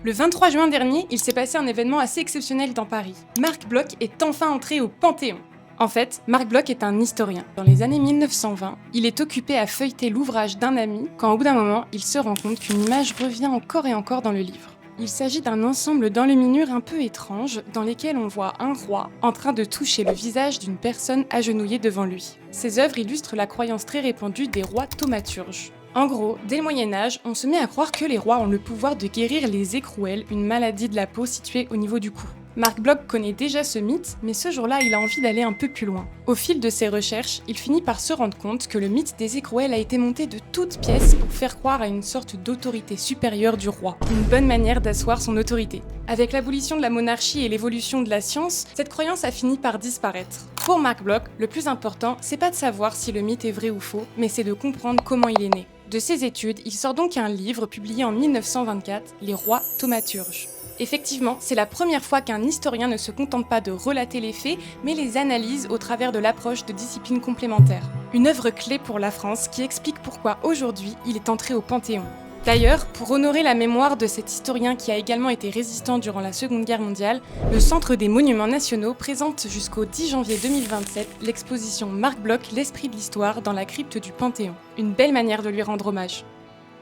Le 23 juin dernier, il s'est passé un événement assez exceptionnel dans Paris. Marc Bloch est enfin entré au Panthéon. En fait, Marc Bloch est un historien. Dans les années 1920, il est occupé à feuilleter l'ouvrage d'un ami quand au bout d'un moment, il se rend compte qu'une image revient encore et encore dans le livre. Il s'agit d'un ensemble d'enluminures un peu étranges dans lesquelles on voit un roi en train de toucher le visage d'une personne agenouillée devant lui. Ces œuvres illustrent la croyance très répandue des rois thaumaturges. En gros, dès le Moyen-Âge, on se met à croire que les rois ont le pouvoir de guérir les écrouelles, une maladie de la peau située au niveau du cou. Marc Bloch connaît déjà ce mythe, mais ce jour-là, il a envie d'aller un peu plus loin. Au fil de ses recherches, il finit par se rendre compte que le mythe des écrouelles a été monté de toutes pièces pour faire croire à une sorte d'autorité supérieure du roi. Une bonne manière d'asseoir son autorité. Avec l'abolition de la monarchie et l'évolution de la science, cette croyance a fini par disparaître. Pour Marc Bloch, le plus important, c'est pas de savoir si le mythe est vrai ou faux, mais c'est de comprendre comment il est né. De ses études, il sort donc un livre publié en 1924, Les rois thaumaturges. Effectivement, c'est la première fois qu'un historien ne se contente pas de relater les faits, mais les analyse au travers de l'approche de disciplines complémentaires. Une œuvre clé pour la France qui explique pourquoi aujourd'hui il est entré au Panthéon. D'ailleurs, pour honorer la mémoire de cet historien qui a également été résistant durant la Seconde Guerre mondiale, le Centre des Monuments Nationaux présente jusqu'au 10 janvier 2027 l'exposition Marc Bloch, l'esprit de l'histoire dans la crypte du Panthéon. Une belle manière de lui rendre hommage.